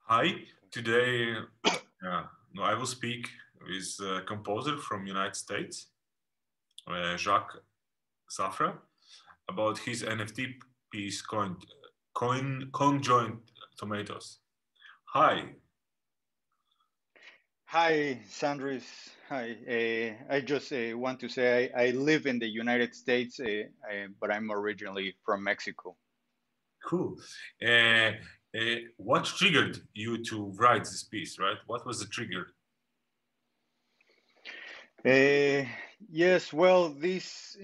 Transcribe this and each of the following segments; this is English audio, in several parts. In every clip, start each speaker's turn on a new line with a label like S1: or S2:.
S1: Hi, today I will speak with a composer from United States, Jacques Zafra, about his NFT piece Conjoined Tomatoes. Hi,
S2: Hi, Sandris. Hi. I just want to say I live in the United States, but I'm originally from Mexico.
S1: cool. Uh, what triggered you to write this piece, right? What was the trigger?
S2: Uh, yes, well, this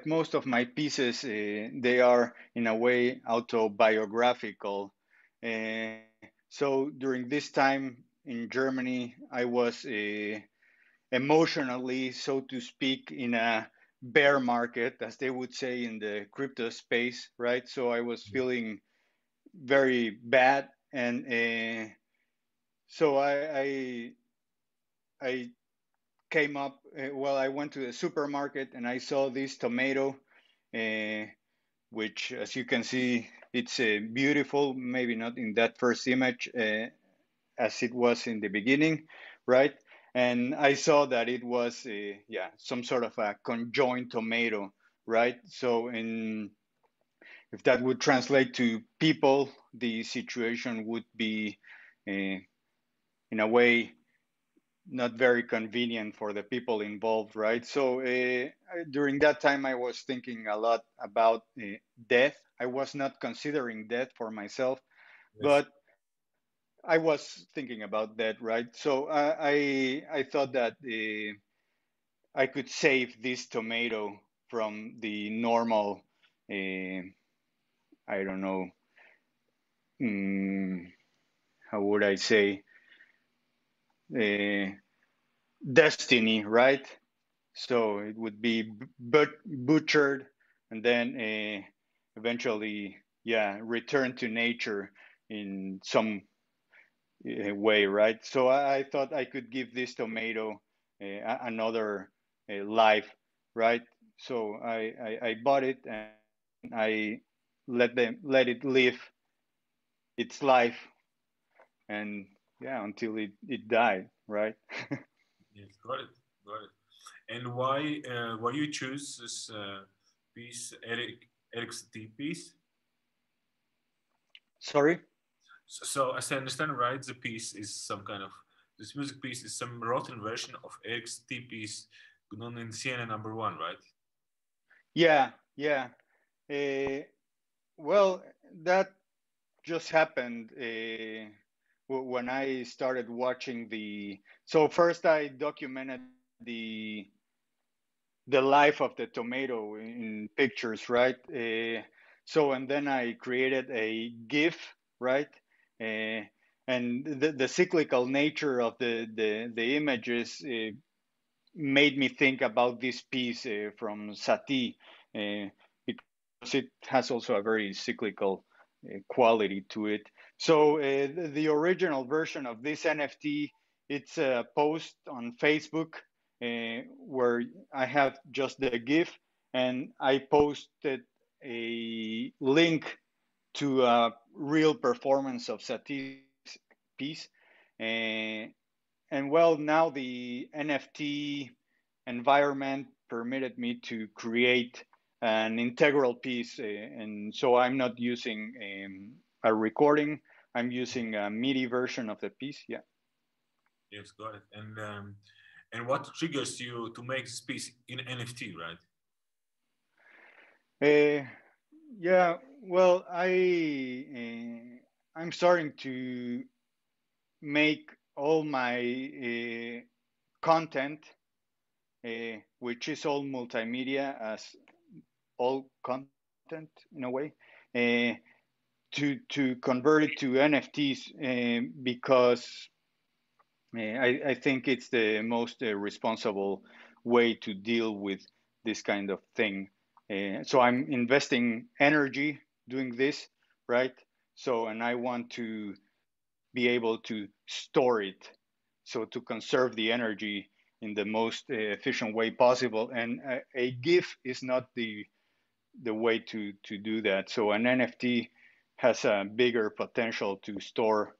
S2: most of my pieces, they are in a way autobiographical. So during this time in Germany, I was emotionally, so to speak, in a bear market, as they would say in the crypto space, right? So I was feeling very bad, and so I came up. Well, I went to the supermarket and I saw this tomato, uh, which, as you can see, it's beautiful. Maybe not in that first image, as it was in the beginning, right? And I saw that it was, some sort of a conjoined tomato, right? So, if that would translate to people, the situation would be, in a way, not very convenient for the people involved, right? So, during that time, I was thinking a lot about death. I was not considering death for myself,
S1: Yes,
S2: but I was thinking about that, right? So I thought that I could save this tomato from the normal, uh, I don't know, um, how would I say, uh, destiny, right? So it would be butchered and then eventually, yeah, return to nature in some way, right? So I thought I could give this tomato another life, right? So I bought it and I let it live its life, and yeah, until it died, right?
S1: yes, got it, got it. And why you choose this piece, Eric's T piece?
S2: Sorry.
S1: So as I understand, right, the piece is some kind of this music piece is some rotten version of Eric's T piece, known in Siena number one, right?
S2: Yeah, yeah. Uh, well, that just happened when I started watching the. So first, I documented the life of the tomato in pictures, right? So and then I created a GIF, right? Uh, and the cyclical nature of the images made me think about this piece from Satie, because it has also a very cyclical quality to it. So the original version of this NFT, it's a post on Facebook where I have just the GIF, and I posted a link to a real performance of Satie's piece. Uh, and well, now the NFT environment permitted me to create an integral piece, and so I'm not using a recording. I'm using a MIDI version of the piece. Yeah.
S1: Yes, got it. And what triggers you to make this piece in NFT, right?
S2: Uh, yeah. Well, I'm starting to make all my content, which is all multimedia, as all content in a way, uh, to convert it to NFTs, because I think it's the most responsible way to deal with this kind of thing. So I'm investing energy doing this, right? So, and I want to be able to store it, so to conserve the energy in the most efficient way possible. And a GIF is not the way to do that. So an NFT has a bigger potential to store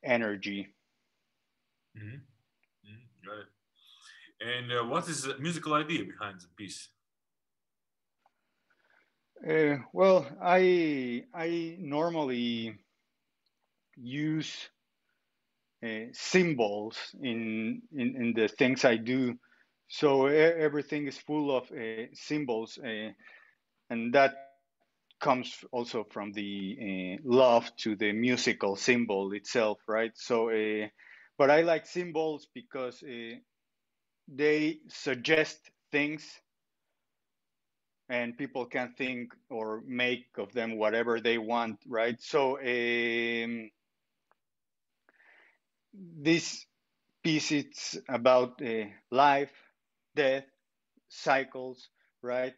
S2: energy.
S1: Mm-hmm. Mm-hmm. Got it. And what is the musical idea behind the piece?
S2: Well, I normally use symbols in the things I do. So everything is full of symbols, and that comes also from the love to the musical symbol itself, right? So, but I like symbols because they suggest things, and people can think or make of them whatever they want, right? So, this piece it's about life, death, cycles, right?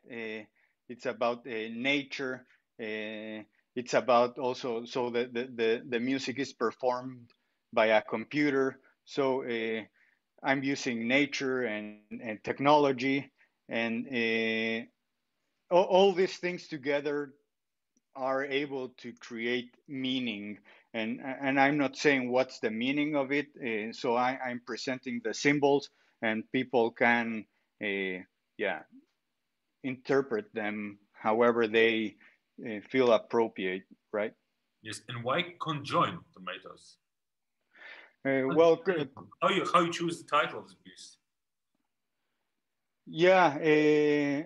S2: It's about nature. It's about also, so the music is performed by a computer. So I'm using nature and technology, and all these things together are able to create meaning. And I'm not saying what's the meaning of it. So I'm presenting the symbols, and people can, yeah, interpret them however they feel appropriate, right?
S1: Yes, and why conjoined tomatoes?
S2: Well,
S1: How you choose the title of the piece?
S2: yeah.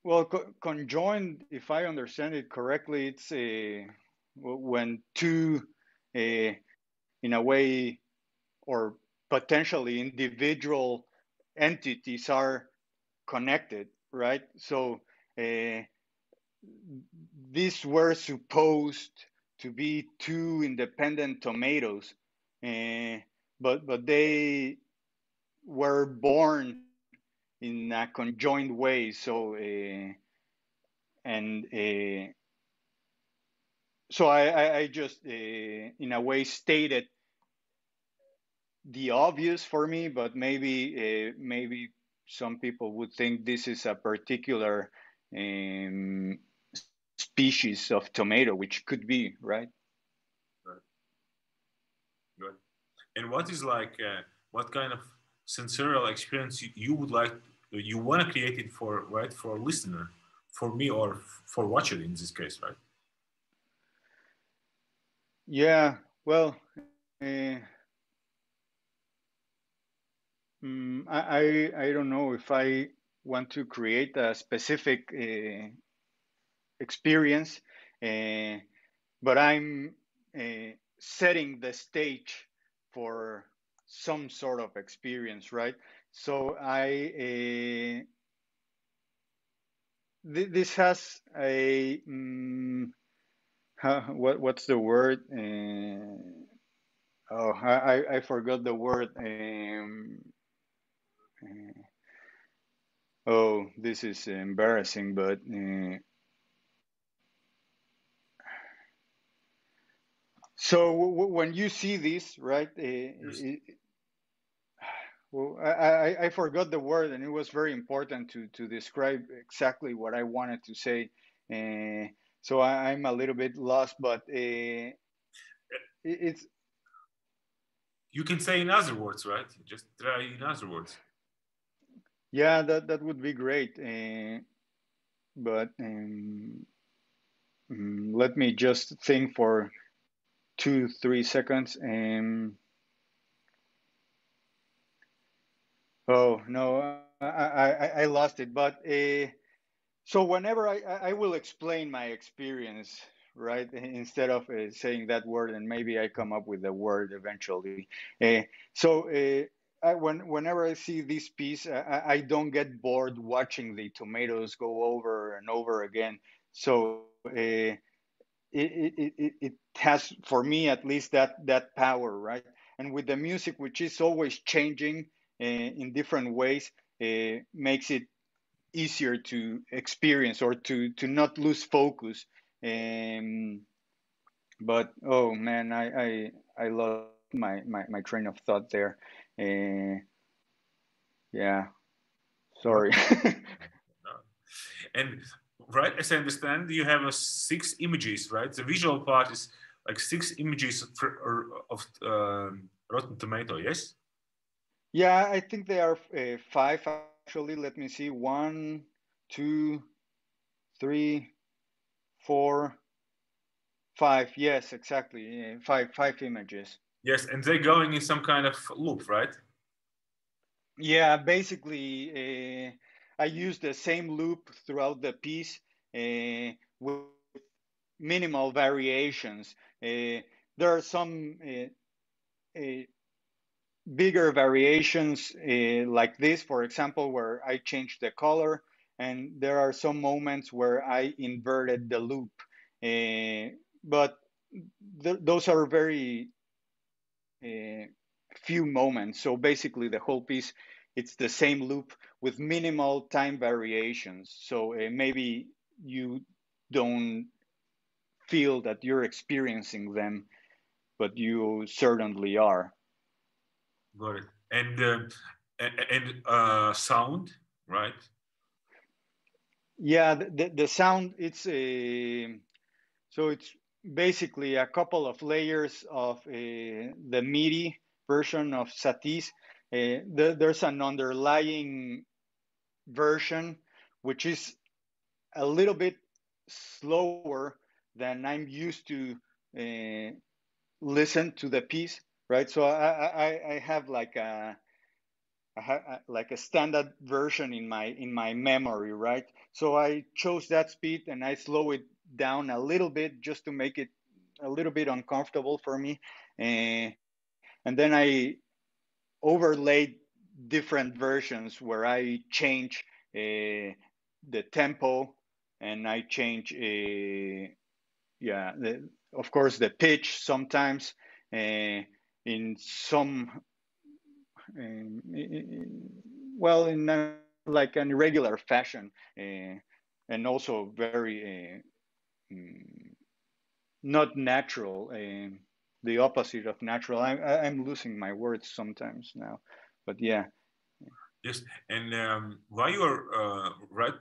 S2: Well, conjoined, if I understand it correctly, it's when two, in a way, or potentially individual entities are connected, right? So uh, these were supposed to be two independent tomatoes, uh, but they were born in a conjoined way. So and so I just in a way stated the obvious for me, but maybe some people would think this is a particular species of tomato, which could be, right?
S1: Right. Good. And what is like, what kind of sensorial experience you would like, you want to create it for, right, for a listener, for me, or for watcher in this case, right?
S2: Yeah. Well, I don't know if I want to create a specific experience, uh, but I'm setting the stage for some sort of experience, right? So this has a what's the word? Oh, I forgot the word. Uh, oh, this is embarrassing, but so when you see this, right?
S1: Yes.
S2: Well, I forgot the word, and it was very important to describe exactly what I wanted to say. So I'm a little bit lost, but it's
S1: You can say in other words, right? Just try in other words.
S2: yeah, that would be great. But let me just think for 2 3 seconds. Oh no, I lost it. But so whenever I will explain my experience, right, instead of saying that word, and maybe I come up with the word eventually. So whenever I see this piece, I don't get bored watching the tomatoes go over and over again. So it has, for me at least, that power, right? And with the music, which is always changing in different ways, makes it easier to experience or to not lose focus. Um, but oh man, I lost my train of thought there. Yeah,
S1: No,
S2: sorry.
S1: no. And right, as I understand, you have 6 images, right? The visual part is like 6 images of Rotten Tomato, yes?
S2: Yeah, I think they are five actually. Let me see. One, two, three, four, five. Yes, exactly. Five images.
S1: Yes, and they're going in some kind of loop, right?
S2: Yeah, basically, I use the same loop throughout the piece with minimal variations. There are some bigger variations like this, for example, where I changed the color, and there are some moments where I inverted the loop. But those are very few moments. So basically, the whole piece, it's the same loop with minimal time variations. So maybe you don't feel that you're experiencing them, but you certainly are.
S1: Got it. And sound, right?
S2: Yeah, the sound, it's a, so it's basically a couple of layers of the MIDI version of Satis. There's an underlying version which is a little bit slower than I'm used to uh, listen to the piece, right? So I have like a standard version in my memory, right? So I chose that speed and I slow it down a little bit just to make it a little bit uncomfortable for me, and then I overlaid different versions where I change the tempo and I change yeah, of course the pitch sometimes in some um, well, in like an irregular fashion, and also very not natural, the opposite of natural. I'm losing my words sometimes now, but yeah.
S1: Yes, and why you're right,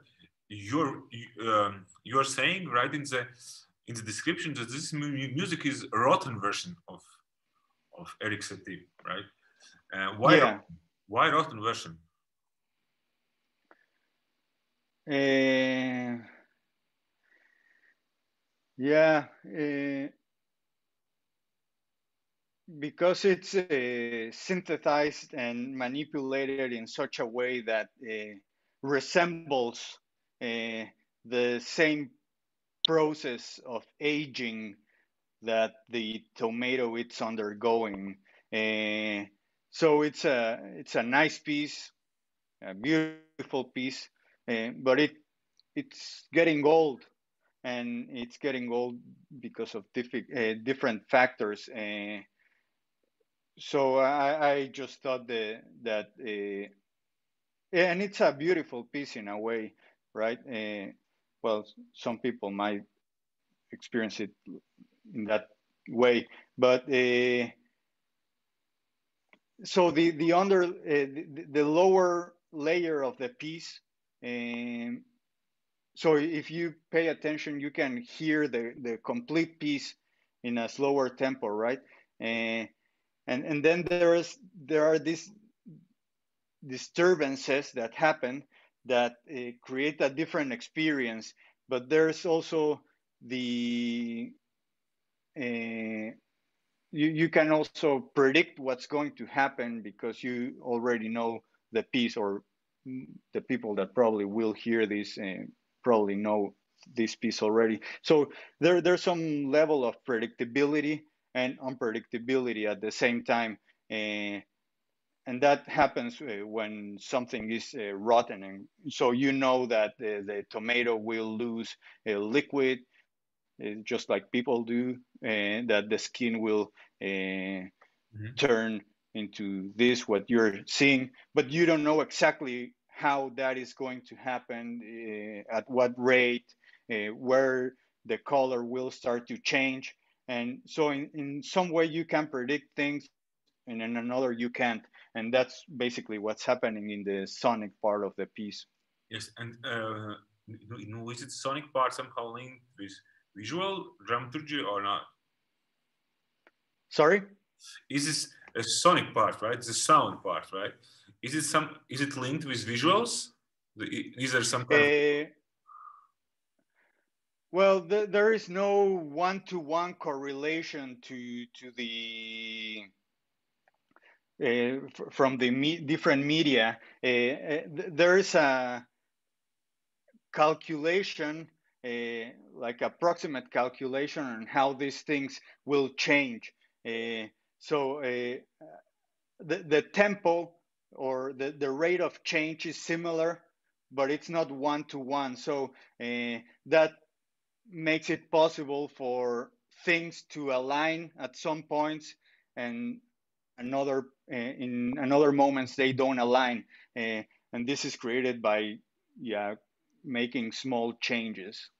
S1: you're saying right in the description that this music is a rotten version of Eric Satie, right?
S2: Yeah.
S1: Why rotten version?
S2: Uh, yeah. Because it's synthesized and manipulated in such a way that resembles the same process of aging that the tomato it's undergoing. Uh, so it's a nice piece, a beautiful piece, but it's getting old, and it's getting old because of different factors. So I just thought that and it's a beautiful piece in a way, right? Well, some people might experience it in that way, but so the lower layer of the piece, um, so if you pay attention, you can hear the complete piece in a slower tempo, right? Uh, and then there are these disturbances that happen that create a different experience. But there's also the you can also predict what's going to happen because you already know the piece, or the people that probably will hear this probably know this piece already. So there's some level of predictability and unpredictability at the same time. Uh, and that happens when something is rotten, and so you know that the tomato will lose liquid, just like people do, and that the skin will
S1: Mhm.
S2: turn into this what you're seeing, but you don't know exactly how that is going to happen, at what rate, where the color will start to change. And so in some way you can predict things, and in another you can't. And that's basically what's happening in the sonic part of the piece.
S1: Yes, and is it sonic part somehow linked with visual dramaturgy or not?
S2: Sorry.
S1: Is this a sonic part, right? The sound part, right? Is it linked with visuals? Is there some kind of
S2: Well, there is no one-to-one correlation to the from the different media. There is a calculation, like approximate calculation on how these things will change. So the tempo or the rate of change is similar, but it's not one-to-one. So that makes it possible for things to align at some points, and another in another moments they don't align, and this is created by making small changes.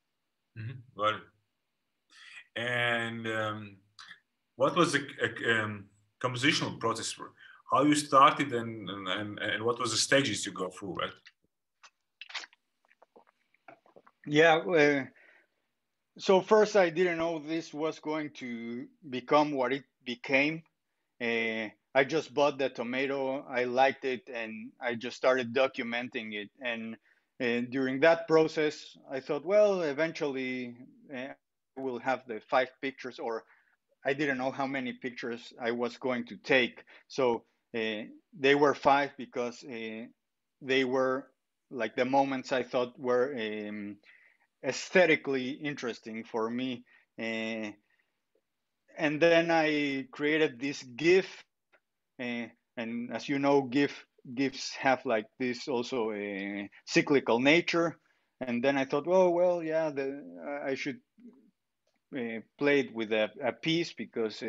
S1: Got it. And what was the compositional process for how you started and what was the stages you go through, right?
S2: Yeah. So first, I didn't know this was going to become what it became. I just bought the tomato, I liked it, and I just started documenting it. And during that process, I thought, well, eventually I will have the 5 pictures, or I didn't know how many pictures I was going to take. So they were 5 because they were like the moments I thought were aesthetically interesting for me. Uh, and then I created this GIF, and as you know, GIFs have like this also a cyclical nature. And then I thought, well, yeah, I should play it with a piece, because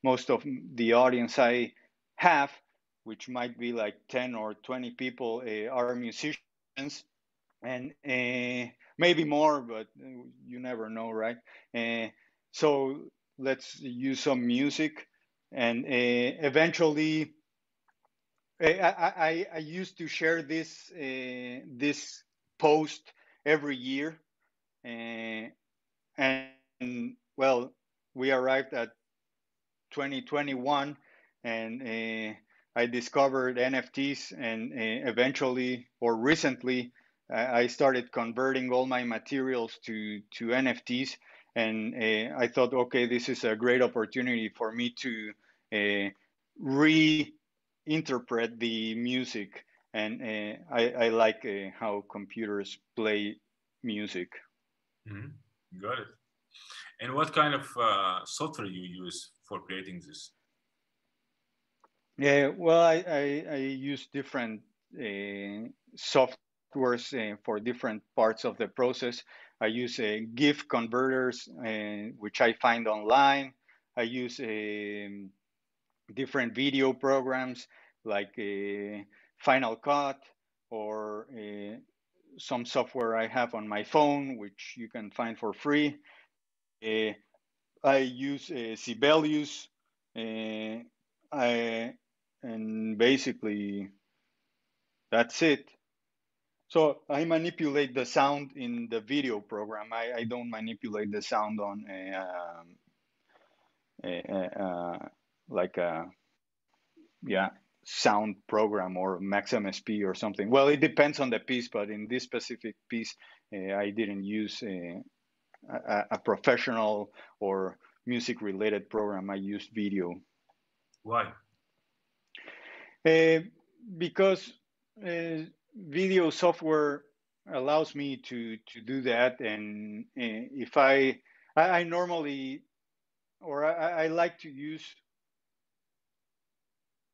S2: most of the audience I have, which might be like 10 or 20 people, are musicians, and maybe more, but you never know, right? So let's use some music, and eventually I used to share this post every year, and well, we arrived at 2021, and I discovered NFTs, and eventually, or recently, I started converting all my materials to NFTs, and I thought, okay, this is a great opportunity for me to reinterpret the music, and I like how computers play music.
S1: Got it. And what kind of software you use for creating this?
S2: Yeah, well, I use different softwares for different parts of the process. I use GIF converters, which I find online. I use different video programs like Final Cut, or some software I have on my phone, which you can find for free. I use Sibelius. I and basically that's it. So I manipulate the sound in the video program. I don't manipulate the sound on like a sound program or Max MSP or something. Well, it depends on the piece, but in this specific piece, I didn't use a professional or music related program. I used video.
S1: Why?
S2: Because video software allows me to do that, and if I normally, or I like to use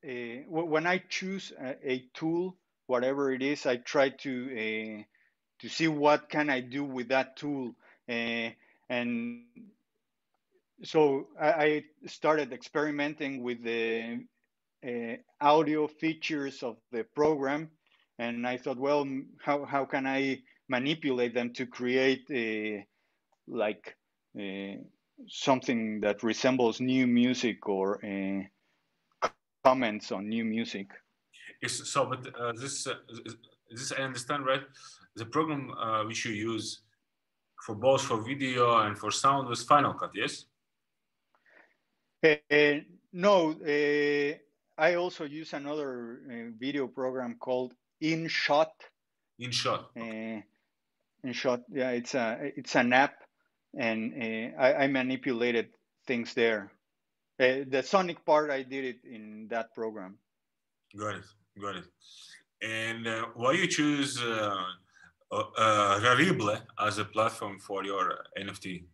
S2: when I choose a tool, whatever it is, I try to see what can I do with that tool, and so I started experimenting with the audio features of the program, and I thought, well, how can I manipulate them to create like something that resembles new music, or comments on new music.
S1: So, but this I understand, right? the program which you use for both for video and for sound was Final Cut, yes?
S2: No, I also use another video program called InShot.
S1: InShot. Okay.
S2: InShot, yeah, it's an app, and I manipulated things there. The sonic part, I did it in that program.
S1: Got it. Got it. And why you choose Rarible as a platform for your NFT,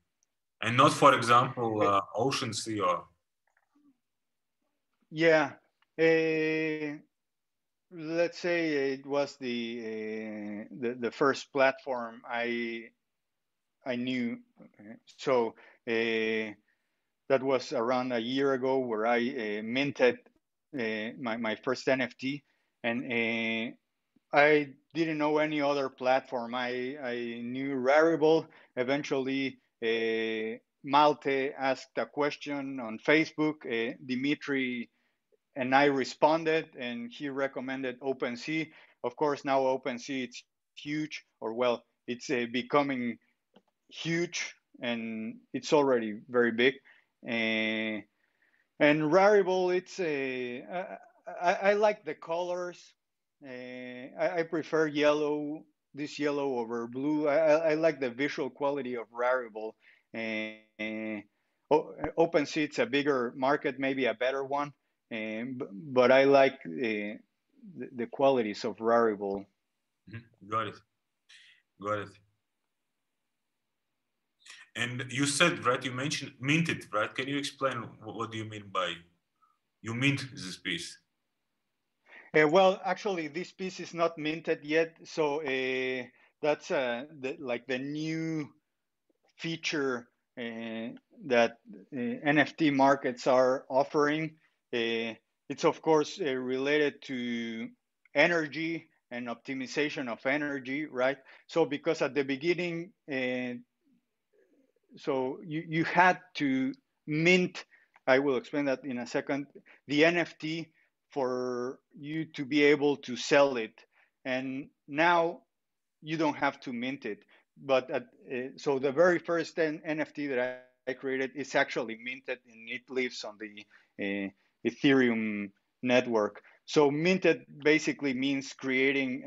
S1: and not, for example, OceanSea or?
S2: Yeah, let's say it was the first platform I knew. So that was around a year ago where I minted my first NFT, and I didn't know any other platform. I knew Rarible. Eventually, Malte asked a question on Facebook. Dimitri and I responded, and he recommended OpenSea. Of course, now OpenSea it's huge, or well, it's becoming huge, and it's already very big. And Rarible, it's I like the colors. I prefer this yellow over blue. I like the visual quality of Rarible. OpenSea, it's a bigger market, maybe a better one, but I like the qualities of Rarible.
S1: Got it. Got it. And you said, right, you mentioned minted, right? Can you explain what do you mean by you mint this piece?
S2: Well, actually, this piece is not minted yet, so that's like the new feature that NFT markets are offering. It's of course related to energy and optimization of energy, right? So because at the beginning, so you had to mint, I will explain that in a second, the NFT for you to be able to sell it. And now you don't have to mint it. But so the very first NFT that I created is actually minted, and it lives on the Ethereum network. So minted basically means creating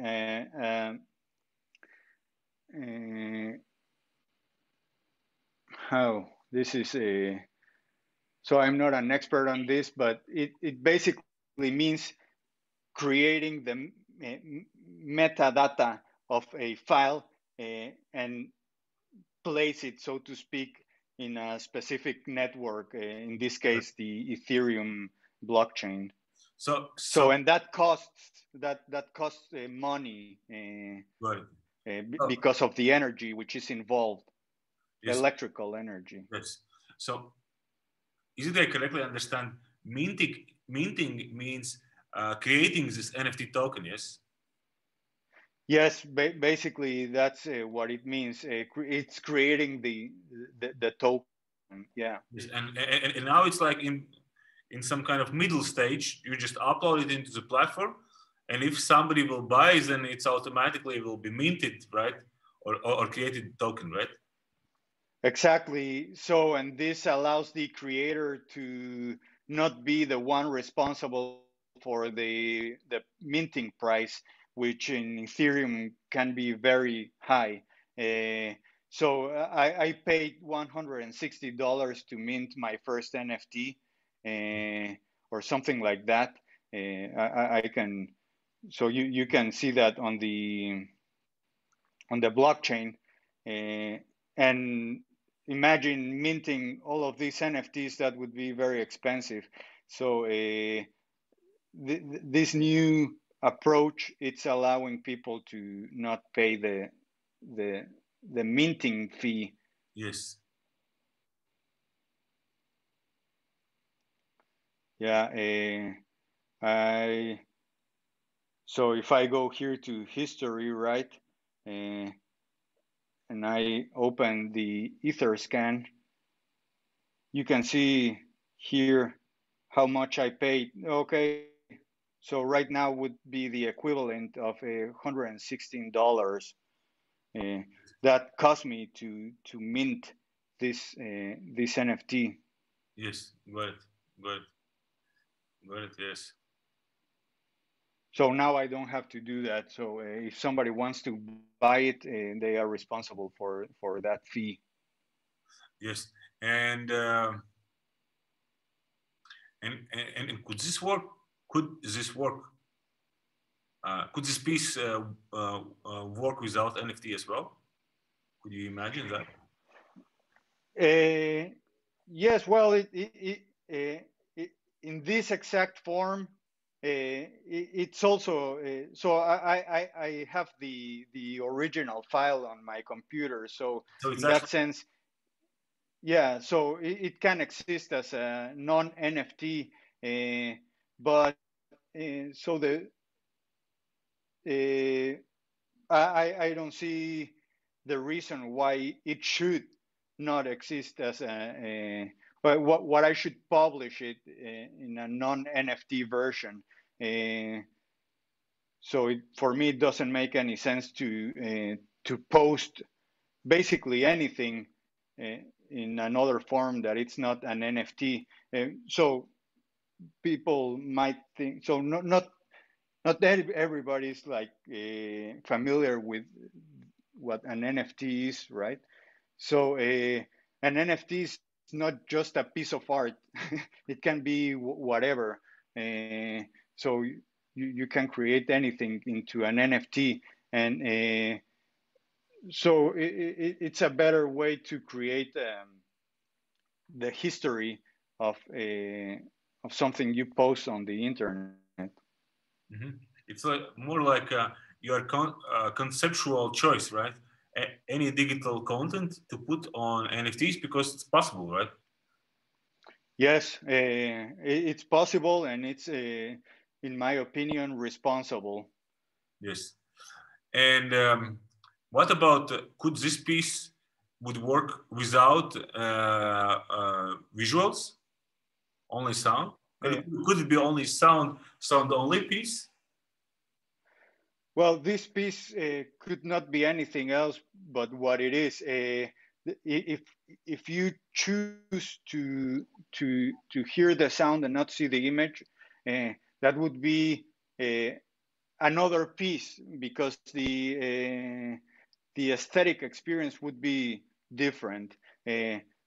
S2: how this is a. So I'm not an expert on this, but it basically means creating the metadata of a file and place it, so to speak, in a specific network, in this case, the Ethereum blockchain. So and that costs money because of the energy which is involved, yes. Electrical energy.
S1: Yes. So is it I correctly understand minting means creating this NFT token, yes?
S2: Yes, basically that's what it means. It's creating the token. Yeah.
S1: Yes. And now it's like in some kind of middle stage. You just upload it into the platform, and if somebody will buy, then it's automatically will be minted, right? Or created token, right?
S2: Exactly. So, and this allows the creator to not be the one responsible for the minting price, which in Ethereum can be very high. So I paid $160 to mint my first NFT, or something like that. I can, so you can see that on the blockchain, and imagine minting all of these NFTs. That would be very expensive. So this new approach, it's allowing people to not pay the minting fee.
S1: Yes.
S2: Yeah. So if I go here to history, right, and I open the Etherscan, you can see here how much I paid. Okay, so right now would be the equivalent of $116. that caused me to mint this NFT.
S1: Yes, got it, got it, got it. Yes,
S2: So now I don't have to do that. So if somebody wants to buy it, they are responsible for that fee.
S1: yes. And um, and could this work? Could this work? Could this piece work without NFT as well? Could you imagine that?
S2: Uh, yes, well, in this exact form, it's also so I have the original file on my computer. So
S1: So it's
S2: in that
S1: actually
S2: sense, yeah, so it can exist as a non NFT, but so uh, I don't see the reason why it should not exist as but what I should publish it in a non NFT version. Uh, so for me, it doesn't make any sense to post basically anything uh, in another form that it's not an NFT. So people might think so. Not everybody's like familiar with what an NFT is, right? So an NFT is not just a piece of art; it can be whatever. So you can create anything into an NFT, and so it's a better way to create the history of something you post on the internet.
S1: mhm. It's like more like your conceptual choice, right? Any digital content to put on NFTs because it's possible, right?
S2: Yes, it's possible, and it's, in my opinion, responsible.
S1: Yes. And what about could this piece would work without visuals, only sound?
S2: Uh,
S1: Could it be only sound only piece?
S2: well, this piece could not be anything else but what it is. If if you choose to hear the sound and not see the image, that would be uh, another piece because the aesthetic experience would be different.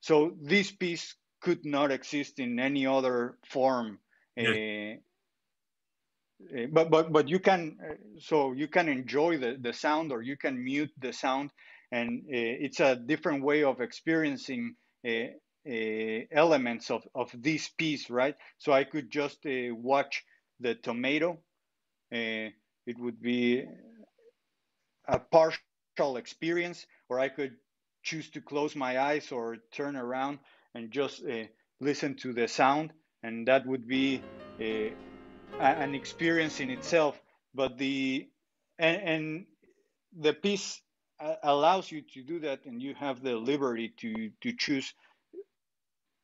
S2: So this piece could not exist in any other form.
S1: Yes.
S2: But you can so you can enjoy the sound or you can mute the sound, and it's a different way of experiencing elements of this piece, right? So I could just watch the tomato. It would be a partial experience, or I could choose to close my eyes or turn around and just listen to the sound, and that would be an experience in itself. But and the piece allows you to do that, and you have the liberty to choose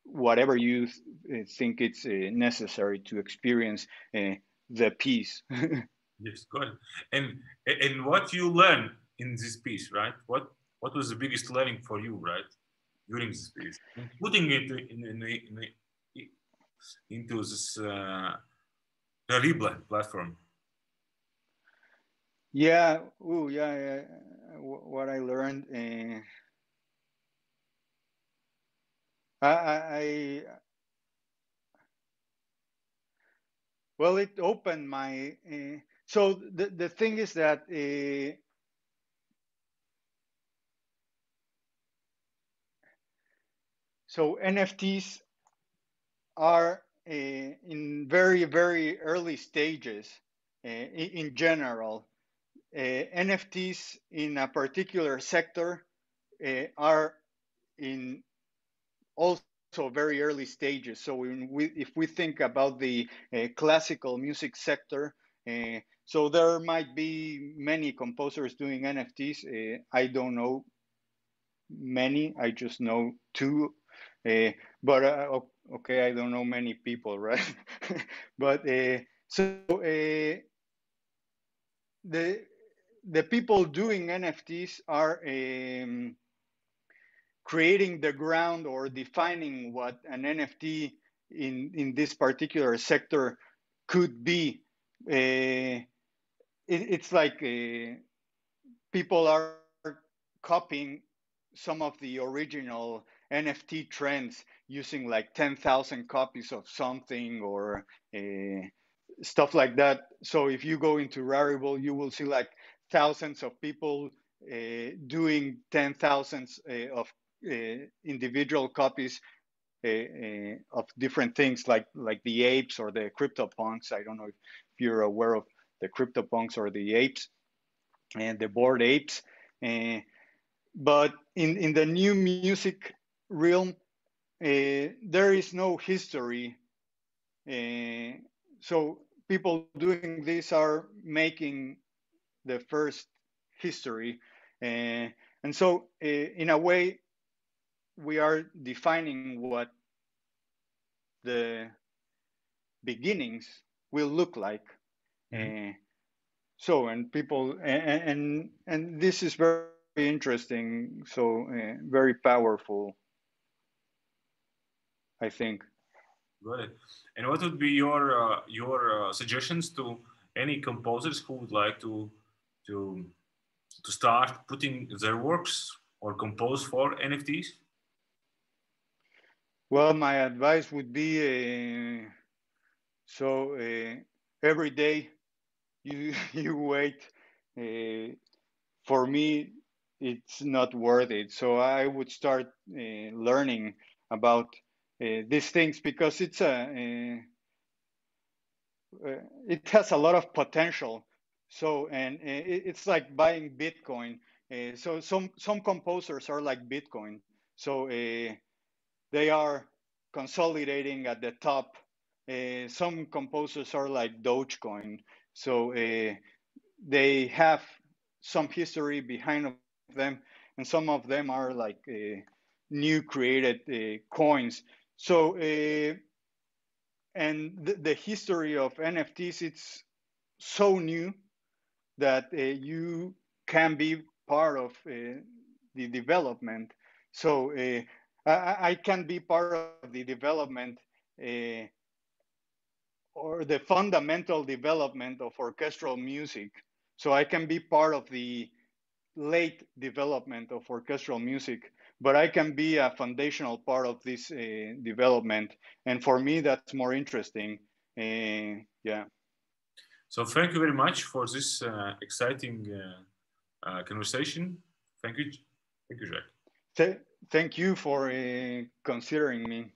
S2: whatever you think it's necessary to experience the piece.
S1: Yes, got it. And what you learn in this piece, right? What was the biggest learning for you, right, during this piece, and putting it into this replay platform?
S2: Yeah, ooh, yeah, yeah. What I learned, I well, it opened my. So the thing is that so NFTs are in very early stages in general. NFTs in a particular sector are in also very early stages. So if we think about the classical music sector, so there might be many composers doing NFTs. I don't know many. I just know two. But okay, I don't know many people, right? But so the the people doing NFTs are creating the ground or defining what an NFT in this particular sector could be. It's like people are copying some of the original NFT trends using like 10,000 copies of something or stuff like that. So if you go into Rarible, you will see like thousands of people doing 10,000 of individual copies of different things like the apes or the CryptoPunks. I don't know if you're aware of the CryptoPunks or the apes and the bored apes. But in the new music realm, there is no history. So people doing this are making the first history. And so in a way, we are defining what the beginnings will look like. So, and people, and this is very interesting. So, very powerful, I think.
S1: Got it. And what would be your suggestions to any composers who would like to to start putting their works or compose for NFTs?
S2: Well, my advice would be every day you wait. For me, it's not worth it. So I would start learning about these things because it has a lot of potential. So and it's like buying Bitcoin. So some composers are like Bitcoin. So they are consolidating at the top. Some composers are like Dogecoin. So they have some history behind of them, and some of them are like new created coins. So and the history of NFTs, it's so new that you can be part of the development. So I can be part of the development uh, or the fundamental development of orchestral music. So I can be part of the late development of orchestral music, but I can be a foundational part of this development. And for me, that's more interesting. Yeah.
S1: So thank you very much for this exciting conversation. Thank you, Jacques.
S2: Thank you for considering me.